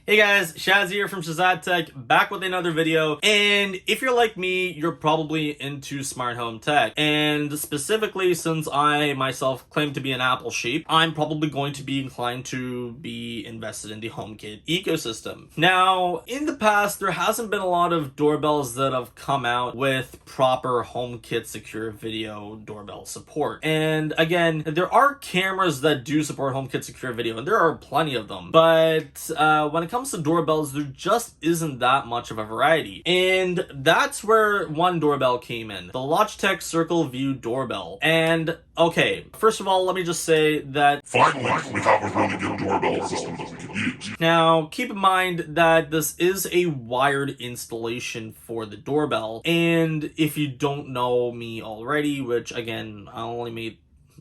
Hey guys, Shaz here from Shazad Tech, back with another video. And if you're like me, you're probably into smart home tech. And specifically, since I myself claim to be an Apple sheep, I'm probably going to be inclined to be invested in the HomeKit ecosystem. Now, in the past, there hasn't been a lot of doorbells that have come out with proper HomeKit secure video doorbell support. And again, there are cameras that do support HomeKit secure video, and there are plenty of them. But when it comes to doorbells, there just isn't that much of a variety. And that's where one doorbell came in, the Logitech Circle View Doorbell. And okay, first of all, let me just say that finally we have a really good doorbell system that we can use. Now, keep in mind that this is a wired installation for the doorbell. And if you don't know me already, which again,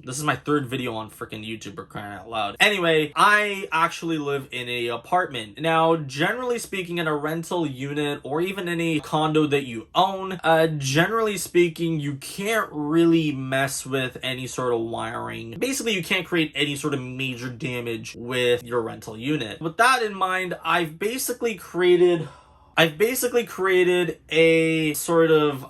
this is my third video on freaking YouTube, for crying out loud. Anyway, I actually live in a apartment. Now, generally speaking, in a rental unit or even in a condo that you own, generally speaking, you can't really mess with any sort of wiring. Basically, you can't create any sort of major damage with your rental unit. With that in mind, I've basically created a sort of,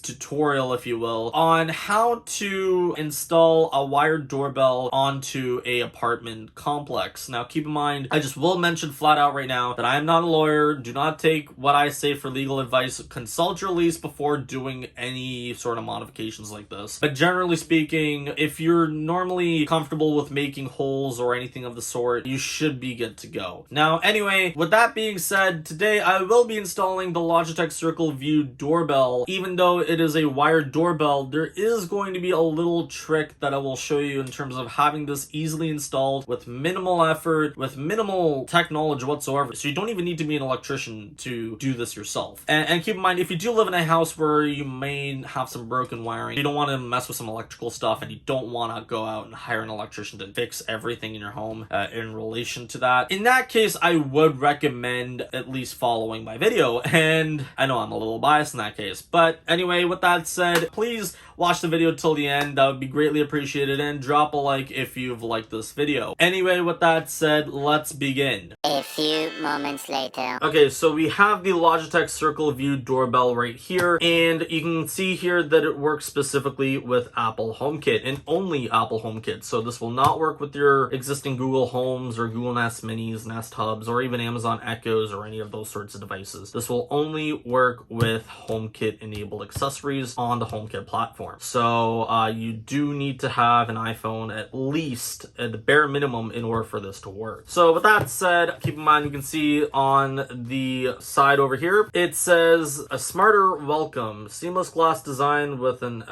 tutorial, if you will, on how to install a wired doorbell onto a apartment complex. Now, keep in mind, I just will mention flat out right now that I am not a lawyer. Do not take what I say for legal advice. Consult your lease before doing any sort of modifications like this. But generally speaking, if you're normally comfortable with making holes or anything of the sort, you should be good to go. Now, anyway, with that being said, today I will be installing the Logitech Circle View Doorbell. Even though it is a wired doorbell, there is going to be a little trick that I will show you in terms of having this easily installed with minimal effort, with minimal technology whatsoever. So you don't even need to be an electrician to do this yourself. And keep in mind, if you do live in a house where you may have some broken wiring, you don't want to mess with some electrical stuff, and you don't want to go out and hire an electrician to fix everything in your home in relation to that. In that case, I would recommend at least following my video. And I know I'm a little biased in that case, but anyway, with that said, please watch the video till the end. That would be greatly appreciated, and drop a like if you've liked this video. Anyway, with that said, let's begin. A few moments later. Okay, so we have the Logitech Circle View Doorbell right here, and you can see here that it works specifically with Apple HomeKit and only Apple HomeKit. So this will not work with your existing Google Homes or Google Nest Minis, Nest Hubs, or even Amazon Echoes or any of those sorts of devices. This will only work with HomeKit enabled accessories on the HomeKit platform. So you do need to have an iPhone at least at the bare minimum in order for this to work. So with that said, keep in mind, you can see on the side over here, it says a smarter welcome, seamless glass design with an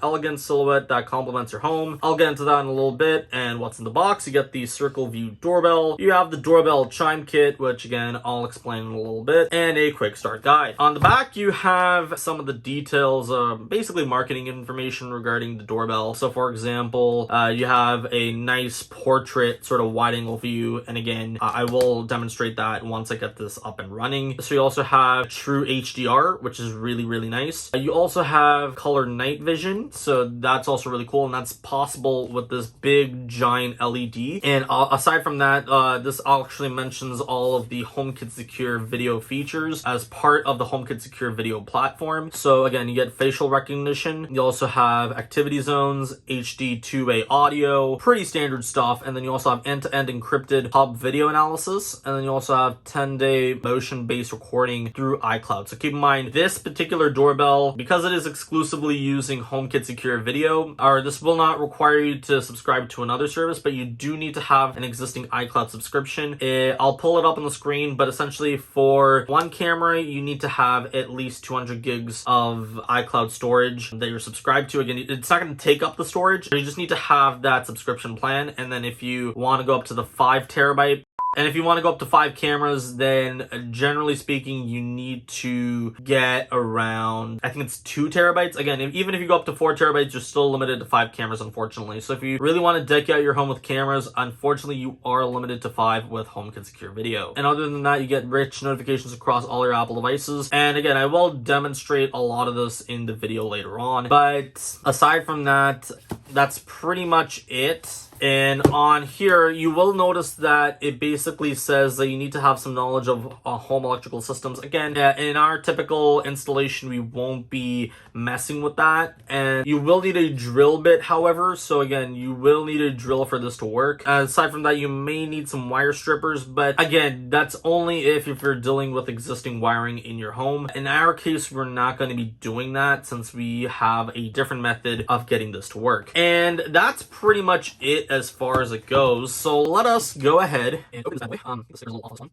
elegant silhouette that complements your home. I'll get into that in a little bit. And what's in the box? You get the Circle View Doorbell. You have the doorbell chime kit, which again, I'll explain in a little bit, and a quick start guide. On the back, you have some of the details, basically marketing information regarding the doorbell. So for example, you have a nice portrait sort of wide angle view. And again, I will demonstrate that once I get this up and running. So you also have true HDR, which is really, really nice. You also have color night vision. So that's also really cool. And that's possible with this big giant LED. And aside from that, this actually mentions all of the HomeKit secure video features as part of the HomeKit secure video platform. So again, you get facial recognition. You also have activity zones, HD 2A audio, pretty standard stuff. And then you also have end-to-end encrypted hub video analysis. And then you also have 10-day motion-based recording through iCloud. So keep in mind, this particular doorbell, because it is exclusively using HomeKit secure video, this will not require you to subscribe to another service, but you do need to have an existing iCloud subscription. I'll pull it up on the screen, but essentially for one camera, you need to have at least 200 gigs of iCloud storage that you're subscribed to. Again, it's not going to take up the storage. You just need to have that subscription plan. And then if you want to go up to the 5 terabyte, and if you want to go up to 5 cameras, then generally speaking, you need to get around, I think it's 2 terabytes. Again, even if you go up to 4 terabytes, you're still limited to 5 cameras, unfortunately. So if you really want to deck out your home with cameras, unfortunately, you are limited to 5 with HomeKit Secure Video. And other than that, you get rich notifications across all your Apple devices. And again, I will demonstrate a lot of this in the video later on. But aside from that, that's pretty much it. And on here, you will notice that it basically says that you need to have some knowledge of home electrical systems. Again, in our typical installation, we won't be messing with that. And you will need a drill bit, however. So again, you will need a drill for this to work. Aside from that, you may need some wire strippers. But again, that's only if you're dealing with existing wiring in your home. In our case, we're not going to be doing that since we have a different method of getting this to work. And that's pretty much it as far as it goes. So let us go ahead and open this that way. This is a little off this one.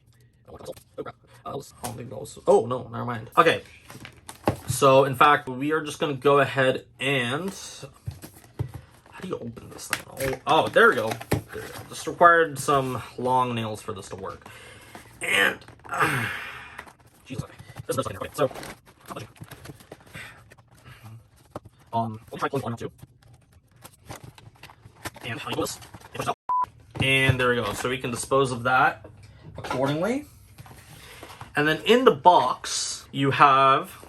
Oh no, never mind. Okay. So in fact, we are just gonna go ahead and how do you open this thing? Oh, there we go. There we go. Just required some long nails for this to work. And Jesus, okay. This is okay. So we'll try closing one or two. And how do you do this? And there we go. So we can dispose of that accordingly. And then in the box, you have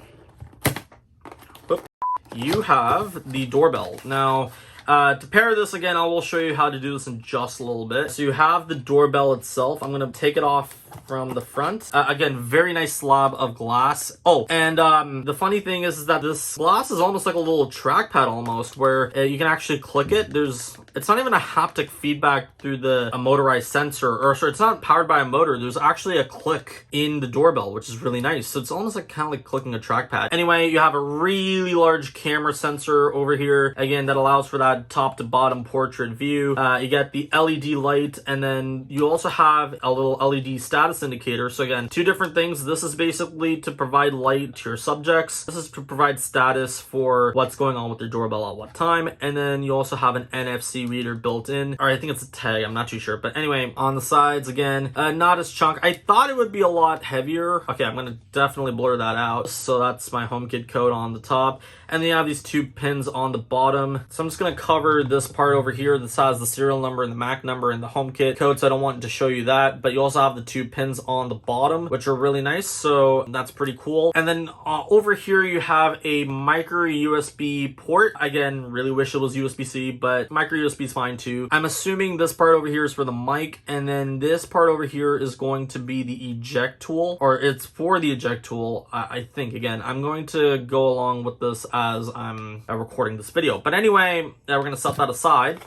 the doorbell. Now, to pair this again, I will show you how to do this in just a little bit. So you have the doorbell itself. I'm going to take it off from the front. Again, very nice slab of glass. Oh, and the funny thing is that this glass is almost like a little trackpad almost, where you can actually click it. It's not even a haptic feedback through the motorized sensor, or sorry, it's not powered by a motor. There's actually a click in the doorbell, which is really nice. So it's almost like kind of like clicking a trackpad. Anyway, you have a really large camera sensor over here. Again, that allows for that top to bottom portrait view. You get the LED light, and then you also have a little LED status indicator. So again, two different things. This is basically to provide light to your subjects. This is to provide status for what's going on with your doorbell at what time. And then you also have an NFC reader built in, or I think it's a tag, I'm not too sure. But anyway, on the sides, again, not as chunk. I thought it would be a lot heavier. Okay, I'm gonna definitely blur that out. So that's my HomeKit code on the top. And then you have these two pins on the bottom. So I'm just gonna cover this part over here. This has the serial number and the MAC number and the HomeKit code, so I don't want to show you that. But you also have the two pins on the bottom, which are really nice. So that's pretty cool. And then over here, you have a micro USB port. Again, really wish it was USB-C, but micro USB is fine too. I'm assuming this part over here is for the mic, and then this part over here is going to be the eject tool, or it's for the eject tool, I think. Again, I'm going to go along with this as I'm recording this video. But anyway, we're going to set that aside.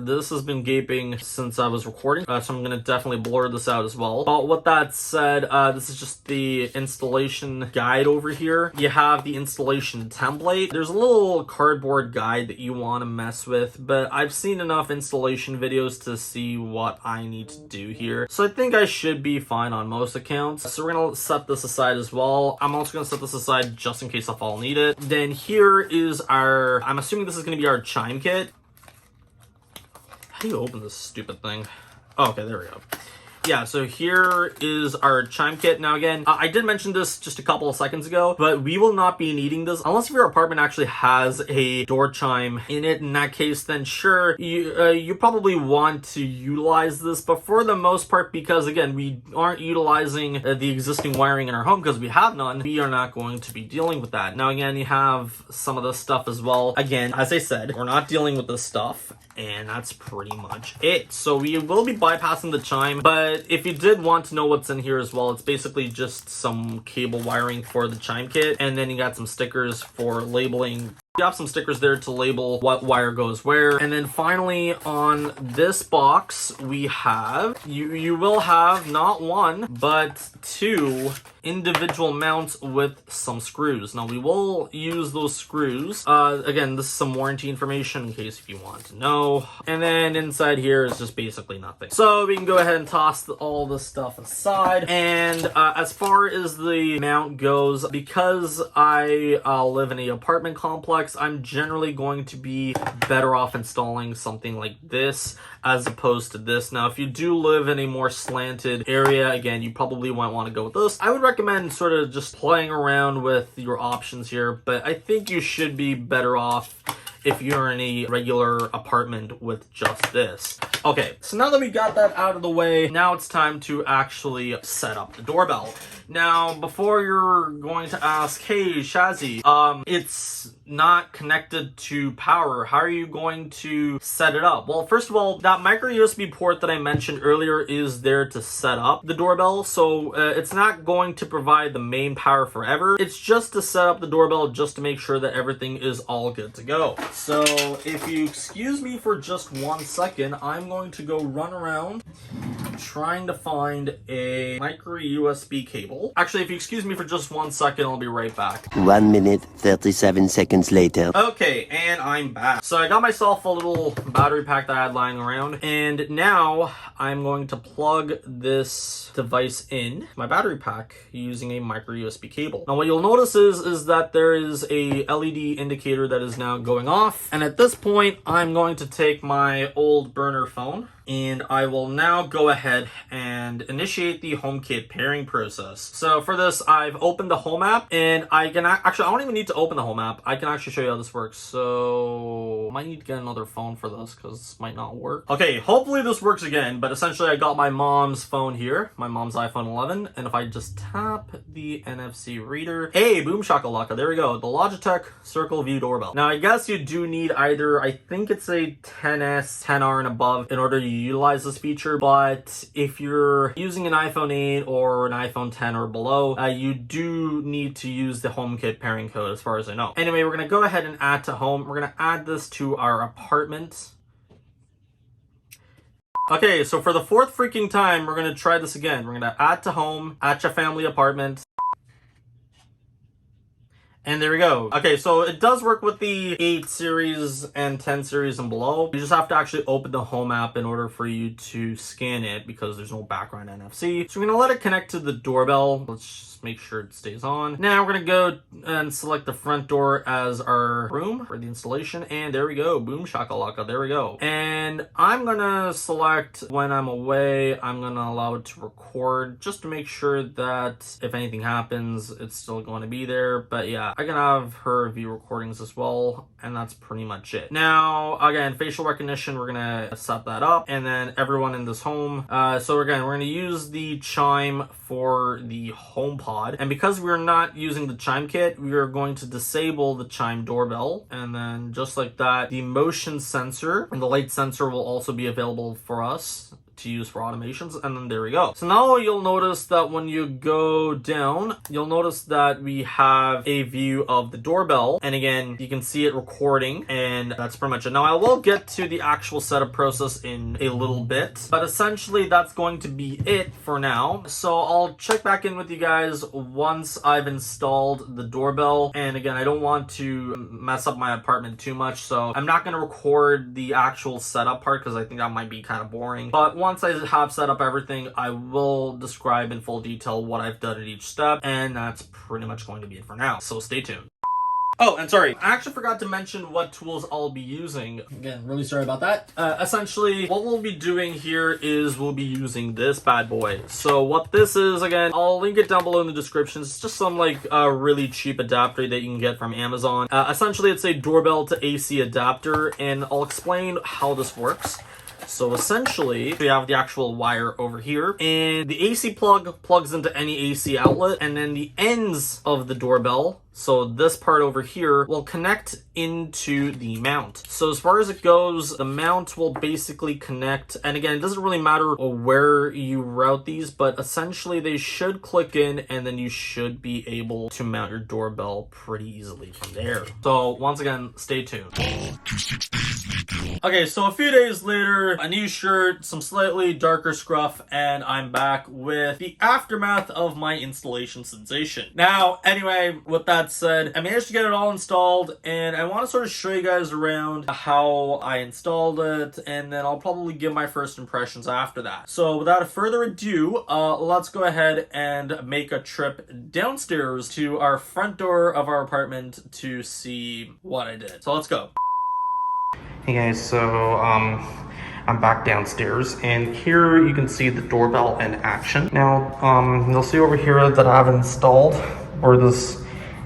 This has been gaping since I was recording, so I'm going to definitely blur this out as well. But with that said, this is just the installation guide over here. You have the installation template. There's a little cardboard guide that you want to mess with, but I've seen enough installation videos to see what I need to do here. So I think I should be fine on most accounts. So we're going to set this aside as well. I'm also going to set this aside just in case I'll need it. Then here is our, I'm assuming this is going to be our chime kit. How do you open this stupid thing? Oh, okay, there we go. Yeah, so here is our chime kit. Now again, I did mention this just a couple of seconds ago, but we will not be needing this unless your apartment actually has a door chime in it. In that case, then sure, you probably want to utilize this, but for the most part, because again, we aren't utilizing the existing wiring in our home because we have none, we are not going to be dealing with that. Now again, you have some of this stuff as well. Again, as I said, we're not dealing with this stuff, and that's pretty much it. So we will be bypassing the chime, but if you did want to know what's in here as well, it's basically just some cable wiring for the chime kit, and then you got some stickers for labeling. You have some stickers there to label what wire goes where. And then finally on this box, we have, you will have not one, but two individual mounts with some screws. Now we will use those screws. Again, this is some warranty information in case if you want to know. And then inside here is just basically nothing. So we can go ahead and toss all this stuff aside. And as far as the mount goes, because I live in an apartment complex, I'm generally going to be better off installing something like this as opposed to this. Now, if you do live in a more slanted area, again, you probably might want to go with this. I would recommend sort of just playing around with your options here, but I think you should be better off if you're in a regular apartment with just this. Okay, so now that we got that out of the way, now it's time to actually set up the doorbell. Now, before you're going to ask, hey, Shazzy, it's not connected to power, how are you going to set it up? Well, first of all, that micro USB port that I mentioned earlier is there to set up the doorbell. So it's not going to provide the main power forever. It's just to set up the doorbell, just to make sure that everything is all good to go. So if you excuse me for just 1 second, I'm going to go run around trying to find a micro USB cable. Actually, if you excuse me for just 1 second, I'll be right back. 1 minute, 37 seconds later. Okay, and I'm back. So I got myself a little battery pack that I had lying around, and now I'm going to plug this device in my battery pack using a micro USB cable. Now what you'll notice is that there is a LED indicator that is now going off, and at this point I'm going to take my old burner phone and I will now go ahead and initiate the HomeKit pairing process. So for this, I've opened the Home app, and I can actually, I don't even need to open the Home app. I can actually show you how this works. So I might need to get another phone for this because this might not work. Okay, hopefully this works again, but essentially I got my mom's phone here, my mom's iPhone 11, and if I just tap the NFC reader, hey, boom shakalaka, there we go, the Logitech Circle View Doorbell. Now I guess you do need either, I think it's a 10S, 10R and above in order to utilize this feature, but if you're using an iPhone 8 or an iPhone 10 or below, you do need to use the HomeKit pairing code as far as I know. Anyway, we're gonna go ahead and add to home. We're gonna add this to our apartment. Okay, so for the 4th freaking time, we're gonna try this again. We're gonna add to home, add to family apartment. And there we go. Okay, so it does work with the 8 series and 10 series and below. You just have to actually open the Home app in order for you to scan it because there's no background NFC. So we're gonna let it connect to the doorbell. Let's just make sure it stays on. Now we're gonna go and select the front door as our room for the installation. And there we go, boom shakalaka, there we go. And I'm gonna select when I'm away, I'm gonna allow it to record just to make sure that if anything happens, it's still going to be there. But yeah, I can have her view recordings as well, and that's pretty much it. Now, again, facial recognition, we're gonna set that up, and then everyone in this home. So again, we're gonna use the chime for the HomePod, and because we're not using the chime kit, we are going to disable the chime doorbell, and then just like that, the motion sensor and the light sensor will also be available for us to use for automations, and then there we go. So now you'll notice that when you go down, you'll notice that we have a view of the doorbell, and again, you can see it recording, and that's pretty much it. Now I will get to the actual setup process in a little bit, but essentially that's going to be it for now. So I'll check back in with you guys once I've installed the doorbell, and again, I don't want to mess up my apartment too much, so I'm not going to record the actual setup part because I think that might be kind of boring. But once I have set up everything, I will describe in full detail what I've done at each step, and that's pretty much going to be it for now, so stay tuned. Oh, and sorry, I actually forgot to mention what tools I'll be using. Again, really sorry about that. Essentially, what we'll be doing here is we'll be using this bad boy. So what this is, again, I'll link it down below in the description. It's just some like really cheap adapter that you can get from Amazon. Essentially, it's a doorbell to AC adapter, and I'll explain how this works. So essentially, we have the actual wire over here, and the AC plug plugs into any AC outlet, and then the ends of the doorbell, so this part over here, will connect into the mount. So as far as it goes, the mount will basically connect, and again, it doesn't really matter where you route these, but essentially they should click in, and then you should be able to mount your doorbell pretty easily from there. So once again, stay tuned. Okay, so a few days later, a new shirt, some slightly darker scruff, and I'm back with the aftermath of my installation sensation. Now, anyway, with that said, I managed to get it all installed, and I want to sort of show you guys around how I installed it, and then I'll probably give my first impressions after that. So without further ado, let's go ahead and make a trip downstairs to our front door of our apartment to see what I did. So let's go. Hey guys, so I'm back downstairs, and here you can see the doorbell in action. Now, you'll see over here that I have installed where this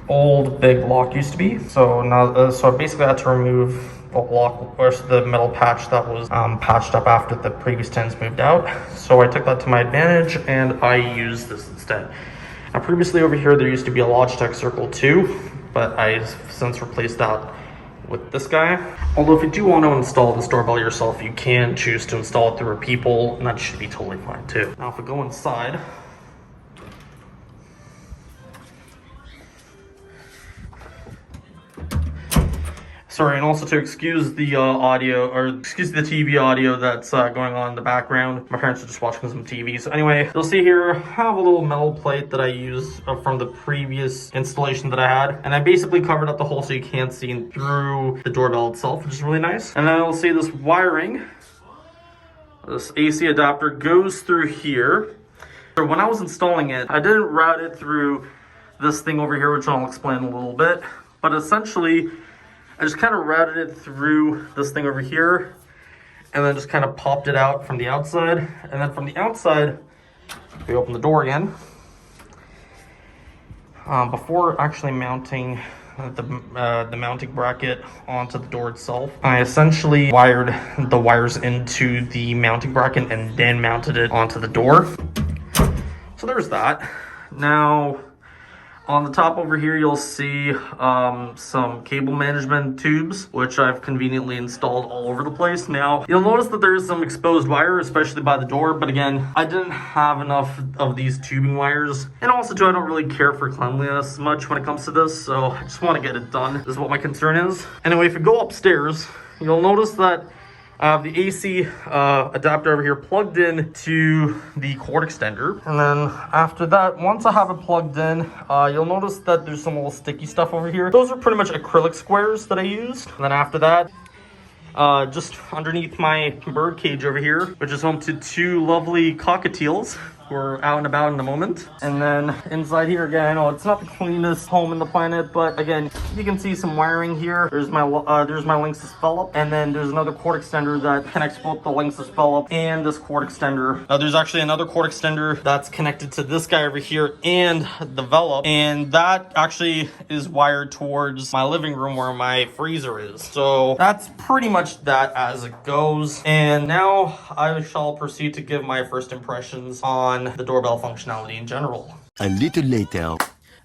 old big lock used to be. So now, so I basically had to remove the lock, or the metal patch that was patched up after the previous tenants moved out. So I took that to my advantage, and I used this instead. Now, previously over here, there used to be a Logitech Circle 2. but I since replaced that with this guy. Although if you do want to install this doorbell yourself, you can choose to install it through a people, and that should be totally fine too. Now if we go inside, sorry, and also to excuse the audio, or excuse the TV audio that's going on in the background. My parents are just watching some TV. So anyway, you'll see here, I have a little metal plate that I used from the previous installation that I had. And I basically covered up the hole so you can't see through the doorbell itself, which is really nice. And then you'll see this wiring, this AC adapter goes through here. So when I was installing it, I didn't route it through this thing over here, which I'll explain in a little bit. But essentially, I just kind of routed it through this thing over here and then just kind of popped it out from the outside. And then from the outside, we open the door again. Before actually mounting the mounting bracket onto the door itself, I essentially wired the wires into the mounting bracket and then mounted it onto the door. So there's that. Now, on the top over here, you'll see some cable management tubes, which I've conveniently installed all over the place. Now, you'll notice that there's some exposed wire, especially by the door, but again, I didn't have enough of these tubing wires. And also, too, I don't really care for cleanliness much when it comes to this, so I just want to get it done. This is what my concern is. Anyway, if you go upstairs, you'll notice that I have the AC adapter over here plugged in to the cord extender. And then after that, once I have it plugged in, you'll notice that there's some little sticky stuff over here. Those are pretty much acrylic squares that I used. And then after that, just underneath my bird cage over here, which is home to two lovely cockatiels who are out and about in the moment. And then inside here, again, I know it's not the cleanest home in the planet, but again, you can see some wiring here. There's my Linksys Phillip, and then there's another cord extender that connects both the Linksys Phillip and this cord extender. There's actually another cord extender that's connected to this guy over here and the Velop, and that actually is wired towards my living room where my freezer is. So that's pretty much that as it goes. And now I shall proceed to give my first impressions on the doorbell functionality in general. A little later.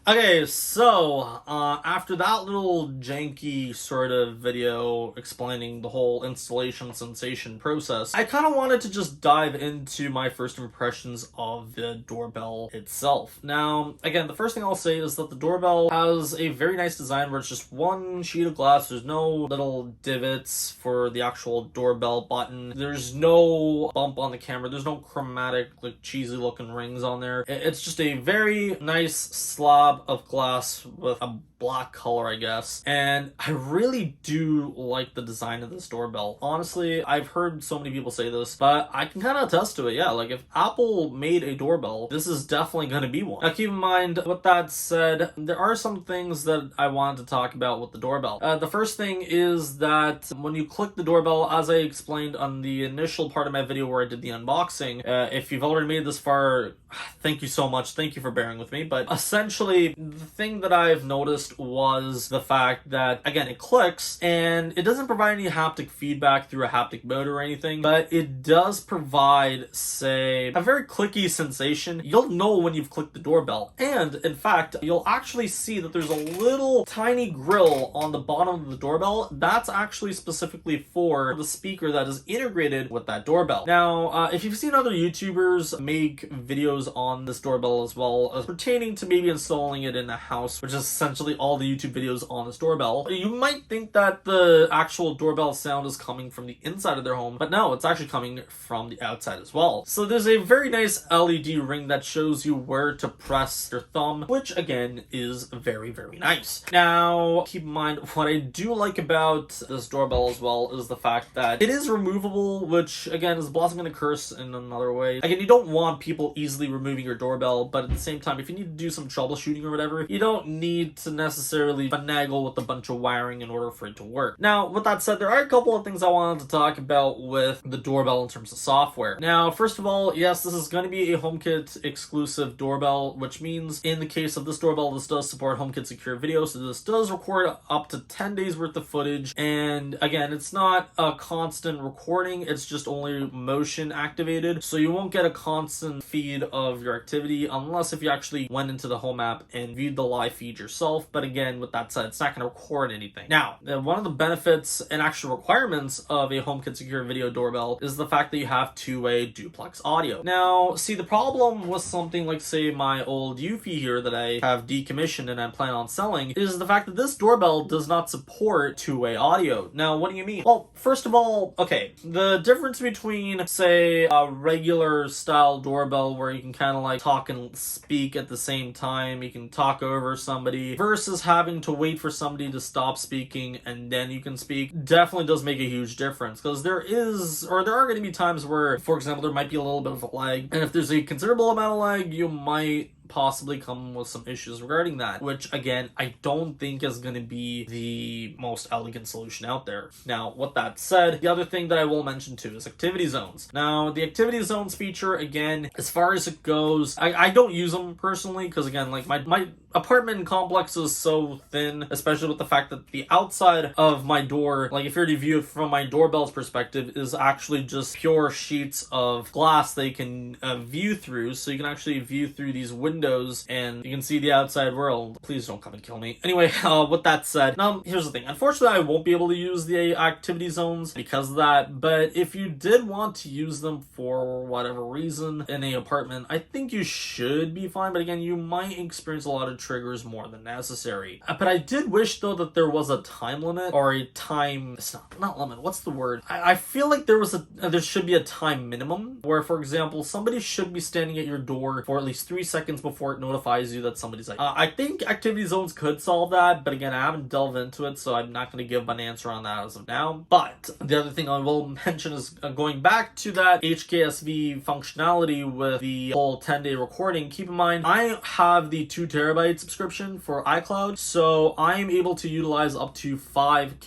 Okay, so after that little janky sort of video explaining the whole installation sensation process, I kind of wanted to just dive into my first impressions of the doorbell itself. Now, again, the first thing I'll say is that the doorbell has a very nice design where it's just one sheet of glass. There's no little divots for the actual doorbell button. There's no bump on the camera. There's no chromatic, like, cheesy looking rings on there. It's just a very nice slab of glass with a black color, I guess. And I really do like the design of this doorbell. Honestly, I've heard so many people say this, but I can kind of attest to it. Yeah, like if Apple made a doorbell, this is definitely going to be one. Now keep in mind, with that said, there are some things that I wanted to talk about with the doorbell. The first thing is that when you click the doorbell, as I explained on the initial part of my video where I did the unboxing, if you've already made this far, thank you so much. Thank you for bearing with me. But essentially, the thing that I've noticed was the fact that, again, it clicks and it doesn't provide any haptic feedback through a haptic motor or anything, but it does provide, say, a very clicky sensation. You'll know when you've clicked the doorbell. And in fact, you'll actually see that there's a little tiny grill on the bottom of the doorbell. That's actually specifically for the speaker that is integrated with that doorbell. Now, if you've seen other YouTubers make videos on this doorbell as well, as pertaining to maybe installing it in a house, which is essentially all the YouTube videos on this doorbell, you might think that the actual doorbell sound is coming from the inside of their home, but no, it's actually coming from the outside as well. So there's a very nice LED ring that shows you where to press your thumb, which again is very, very nice. Now, keep in mind, what I do like about this doorbell as well is the fact that it is removable, which again is a blessing and a curse in another way. Again, you don't want people easily removing your doorbell, but at the same time, if you need to do some troubleshooting or whatever, you don't need to necessarily finagle with a bunch of wiring in order for it to work. Now, with that said, there are a couple of things I wanted to talk about with the doorbell in terms of software. Now, first of all, yes, this is going to be a HomeKit exclusive doorbell, which means in the case of this doorbell, this does support HomeKit secure video, so this does record up to 10 days worth of footage. And again, it's not a constant recording, it's just only motion activated, so you won't get a constant feed of your activity unless if you actually went into the home app and viewed the live feed yourself. But again, with that said, it's not going to record anything. Now, one of the benefits and actual requirements of a HomeKit secure video doorbell is the fact that you have two-way duplex audio. Now, see, the problem with something like, say, my old Eufy here that I have decommissioned and I plan on selling is the fact that this doorbell does not support two-way audio. Now, what do you mean? Well, first of all, okay, the difference between, say, a regular style doorbell where you can kind of like talk and speak at the same time, you can talk over somebody, versus having to wait for somebody to stop speaking and then you can speak, definitely does make a huge difference. Because there are going to be times where, for example, there might be a little bit of a lag, and if there's a considerable amount of lag, you might possibly come with some issues regarding that, which again, I don't think is going to be the most elegant solution out there. Now, with that said, the other thing that I will mention too is activity zones. Now, the activity zones feature, again, as far as it goes, I don't use them personally because again, like my apartment complex is so thin, especially with the fact that the outside of my door, like if you're to view it from my doorbell's perspective, is actually just pure sheets of glass they can view through, so you can actually view through these windows and you can see the outside world. Please don't come and kill me. Anyway, with that said, now here's the thing. Unfortunately, I won't be able to use the activity zones because of that, but if you did want to use them for whatever reason in a apartment, I think you should be fine, but again, you might experience a lot of triggers more than necessary. But I did wish though that there was a time limit, or a time, it's not limit, what's the word? I feel like there should be a time minimum where, for example, somebody should be standing at your door for at least 3 seconds before it notifies you that somebody's like, I think activity zones could solve that, but again, I haven't delved into it, so I'm not going to give an answer on that as of now. But the other thing I will mention is going back to that HKSV functionality with the whole 10-day recording. Keep in mind, I have the 2 terabyte subscription for iCloud, so I am able to utilize up to 5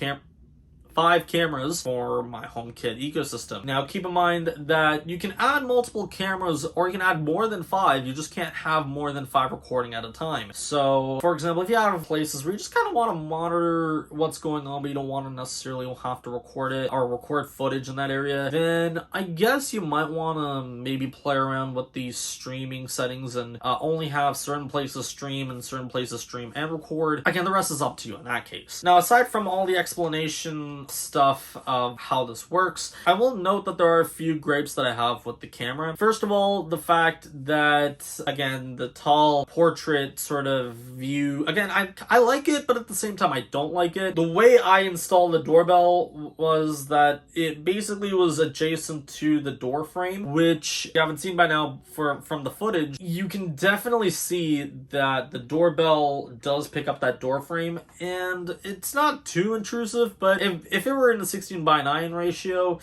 cameras for my HomeKit ecosystem. Now, keep in mind that you can add multiple cameras, or you can add more than 5. You just can't have more than 5 recording at a time. So, for example, if you have places where you just kind of want to monitor what's going on, but you don't want to necessarily have to record it or record footage in that area, then I guess you might want to maybe play around with these streaming settings and only have certain places stream and certain places stream and record. Again, the rest is up to you in that case. Now, aside from all the explanation stuff of how this works, I will note that there are a few gripes that I have with the camera. First of all, the fact that, again, the tall portrait sort of view, again, I like it, but at the same time I don't like it. The way I installed the doorbell was that it basically was adjacent to the door frame, which if you haven't seen by now from the footage, you can definitely see that the doorbell does pick up that door frame, and it's not too intrusive, but if it were in a 16:9 ratio,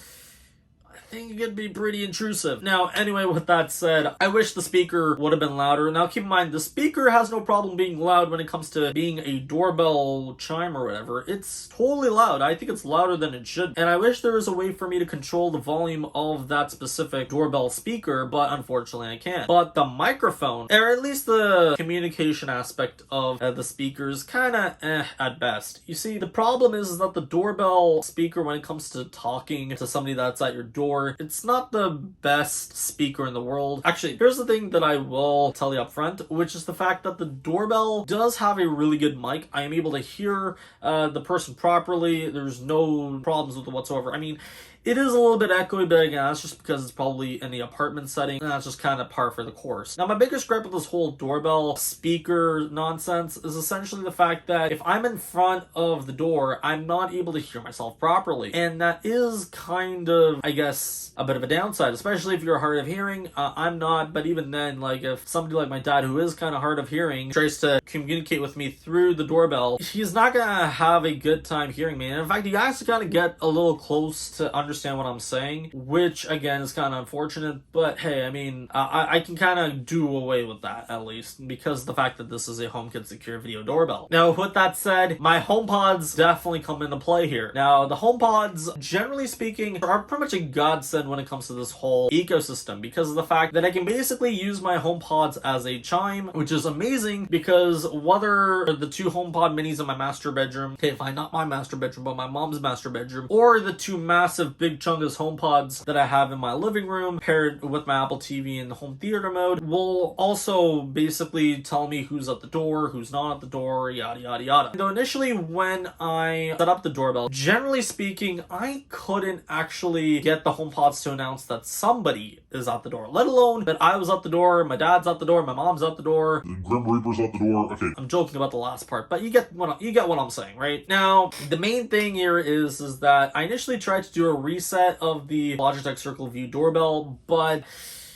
I think it could be pretty intrusive. Now, anyway, with that said, I wish the speaker would have been louder. Now, keep in mind, the speaker has no problem being loud when it comes to being a doorbell chime or whatever. It's totally loud. I think it's louder than it should. And I wish there was a way for me to control the volume of that specific doorbell speaker, but unfortunately I can't. But the microphone, or at least the communication aspect of the speaker, is kind of at best. You see, the problem is that the doorbell speaker, when it comes to talking to somebody that's at your door, it's not the best speaker in the world. Actually, here's the thing that I will tell you up front, which is the fact that the doorbell does have a really good mic. I am able to hear the person properly. There's no problems with it whatsoever. I mean, it is a little bit echoey, but again, that's just because it's probably in the apartment setting, and that's just kind of par for the course. Now, my biggest gripe with this whole doorbell speaker nonsense is essentially the fact that if I'm in front of the door, I'm not able to hear myself properly. And that is kind of, I guess, a bit of a downside, especially if you're hard of hearing. I'm not, but even then, like, if somebody like my dad, who is kind of hard of hearing, tries to communicate with me through the doorbell, he's not gonna have a good time hearing me. And in fact, you guys to kind of get a little close to understand what I'm saying, which again is kind of unfortunate, but hey, I mean, I can kind of do away with that, at least, because of the fact that this is a HomeKit secure video doorbell. Now, with that said, my HomePods definitely come into play here. Now, the HomePods, generally speaking, are pretty much a godsend when it comes to this whole ecosystem, because of the fact that I can basically use my HomePods as a chime, which is amazing, because whether the 2 HomePod minis in my master bedroom, okay, fine, not my master bedroom, but my mom's master bedroom, or the 2 massive big chungus HomePods that I have in my living room paired with my Apple TV in home theater mode will also basically tell me who's at the door, who's not at the door, yada yada yada. Though initially when I set up the doorbell, generally speaking, I couldn't actually get the HomePods to announce that somebody is at the door, let alone that I was at the door, my dad's at the door, my mom's at the door, The Grim Reaper's at the door. Okay. I'm joking about the last part, but you get what I'm saying, right? Now, the main thing here is that I initially tried to do a reset of the Logitech Circle View Doorbell, but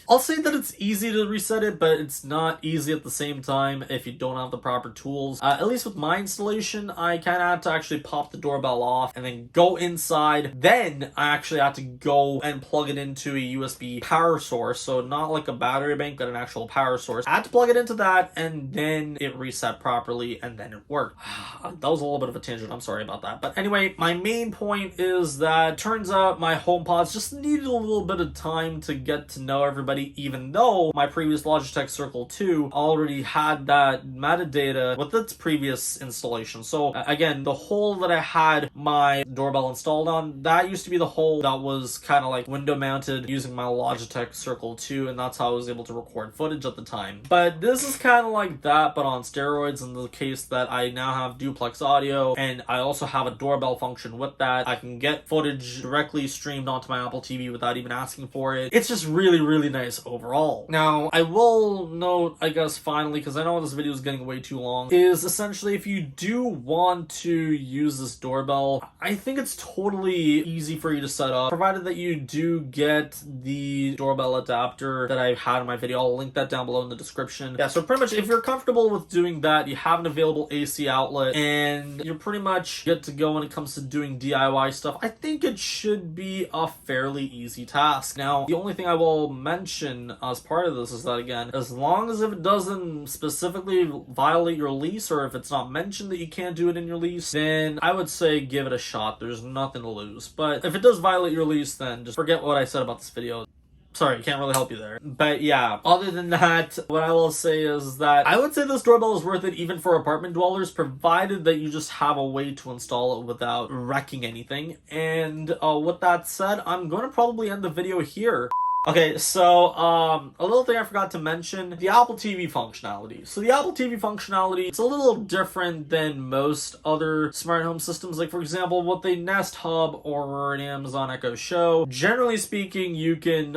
I'll say that it's easy to reset it, but it's not easy at the same time if you don't have the proper tools. At least with my installation, I kind of had to actually pop the doorbell off and then go inside. Then I actually had to go and plug it into a USB power source. So not like a battery bank, but an actual power source. I had to plug it into that and then it reset properly and then it worked. That was a little bit of a tangent. I'm sorry about that. But anyway, my main point is that turns out my HomePods just needed a little bit of time to get to know everybody, even though my previous Logitech Circle 2 already had that metadata with its previous installation. So again, the hole that I had my doorbell installed on, that used to be the hole that was kind of like window mounted using my Logitech Circle 2, and that's how I was able to record footage at the time. But this is kind of like that, but on steroids, in the case that I now have duplex audio, and I also have a doorbell function with that. I can get footage directly streamed onto my Apple TV without even asking for it. It's just really, really nice overall. Now, I will note, I guess finally, because I know this video is getting way too long, is essentially if you do want to use this doorbell, I think it's totally easy for you to set up, provided that you do get the doorbell adapter that I had in my video. I'll link that down below in the description. Yeah, so pretty much if you're comfortable with doing that, you have an available AC outlet, and you're pretty much good to go when it comes to doing DIY stuff, I think it should be a fairly easy task. Now, the only thing I will mention as part of this is that, again, as long as if it doesn't specifically violate your lease, or if it's not mentioned that you can't do it in your lease, then I would say give it a shot. There's nothing to lose. But if it does violate your lease, then just forget what I said about this video. Sorry, can't really help you there. But yeah, other than that, what I will say is that I would say this doorbell is worth it even for apartment dwellers, provided that you just have a way to install it without wrecking anything. And with that said, I'm going to probably end the video here. Okay, so a little thing I forgot to mention, the Apple TV functionality. So the Apple TV functionality, it's a little different than most other smart home systems. Like, for example, with a Nest Hub or an Amazon Echo Show, generally speaking, you can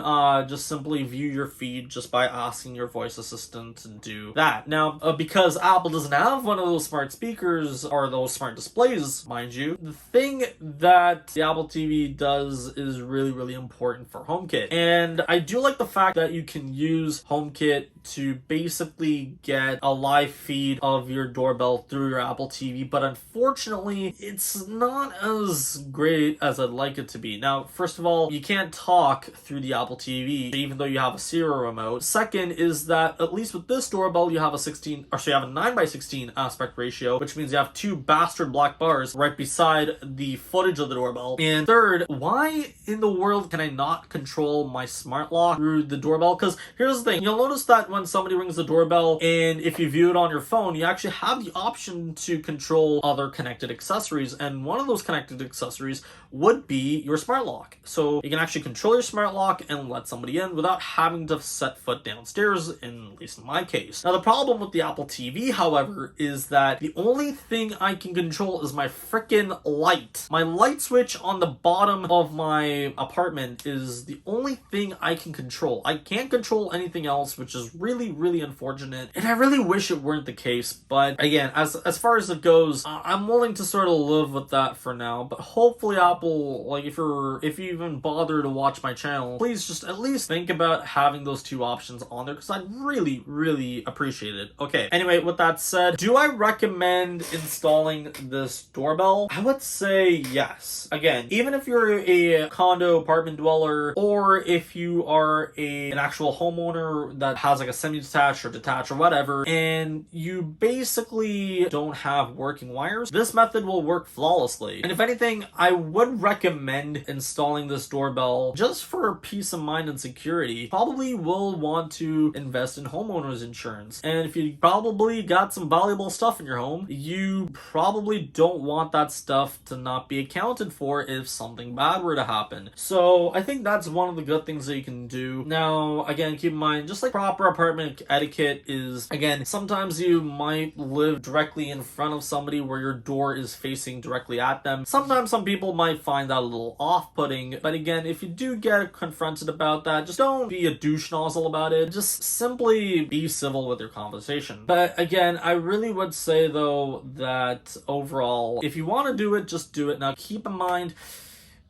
just simply view your feed just by asking your voice assistant to do that. Now, because Apple doesn't have one of those smart speakers or those smart displays, mind you, the thing that the Apple TV does is really, really important for HomeKit. And I do like the fact that you can use HomeKit to basically get a live feed of your doorbell through your Apple TV, but unfortunately, it's not as great as I'd like it to be. Now, first of all, you can't talk through the Apple TV, even though you have a serial remote. Second is that, at least with this doorbell, you have a 9:16 aspect ratio, which means you have two bastard black bars right beside the footage of the doorbell. And third, why in the world can I not control my smart lock through the doorbell? Because here's the thing, you'll notice that when somebody rings the doorbell, and if you view it on your phone, you actually have the option to control other connected accessories, and one of those connected accessories would be your smart lock. So you can actually control your smart lock and let somebody in without having to set foot downstairs, at least in my case. Now, the problem with the Apple TV, however, is that the only thing I can control is my freaking light. My light switch on the bottom of my apartment is the only thing I can control. I can't control anything else, which is really, really unfortunate, and I really wish it weren't the case. But again, as far as it goes, I'm willing to sort of live with that for now. But hopefully Apple, like, if you even bother to watch my channel, please just at least think about having those two options on there, because I'd really, really appreciate it. Okay, anyway, with that said, do I recommend installing this doorbell? I would say yes. Again, even if you're a condo apartment dweller, or if you are an actual homeowner that has a like a semi-detached or detached or whatever, and you basically don't have working wires, this method will work flawlessly. And if anything, I would recommend installing this doorbell just for peace of mind and security. Probably will want to invest in homeowners insurance. And if you probably got some valuable stuff in your home, you probably don't want that stuff to not be accounted for if something bad were to happen. So I think that's one of the good things that you can do. Now, again, keep in mind, just like proper apartment etiquette is, again, sometimes you might live directly in front of somebody where your door is facing directly at them. Sometimes some people might find that a little off-putting, but again, if you do get confronted about that, just don't be a douche nozzle about it. Just simply be civil with your conversation. But again, I really would say though that overall, if you want to do it, just do it. Now keep in mind,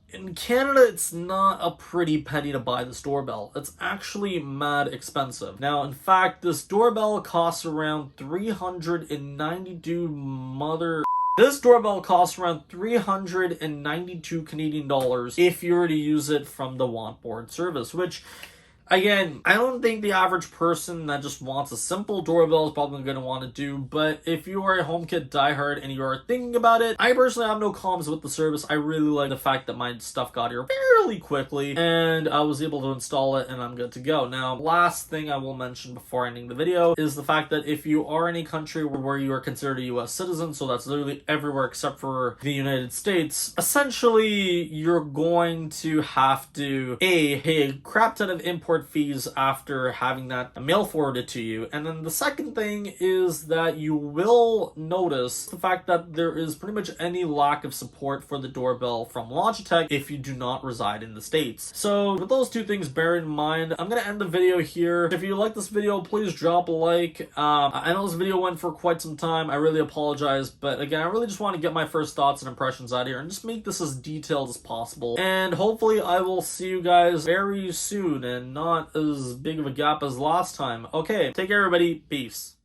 in Canada, it's not a pretty penny to buy this doorbell. It's actually mad expensive. Now, in fact, this doorbell costs around 392 mother... This doorbell costs around 392 Canadian dollars if you were to use it from the Wantboard service, which... Again, I don't think the average person that just wants a simple doorbell is probably going to want to do, but if you are a HomeKit diehard and you are thinking about it, I personally have no qualms with the service. I really like the fact that my stuff got here fairly quickly and I was able to install it and I'm good to go. Now, last thing I will mention before ending the video is the fact that if you are in a country where you are considered a US citizen, so that's literally everywhere except for the United States, essentially you're going to have to pay a crap ton of import fees after having that mail forwarded to you. And then the second thing is that you will notice the fact that there is pretty much any lack of support for the doorbell from Logitech if you do not reside in the States. So with those two things bear in mind, I'm going to end the video here. If you like this video, please drop a like. I know this video went for quite some time. I really apologize, but again, I really just want to get my first thoughts and impressions out here and just make this as detailed as possible. And hopefully I will see you guys very soon and not as big of a gap as last time. Okay, take care everybody. Peace.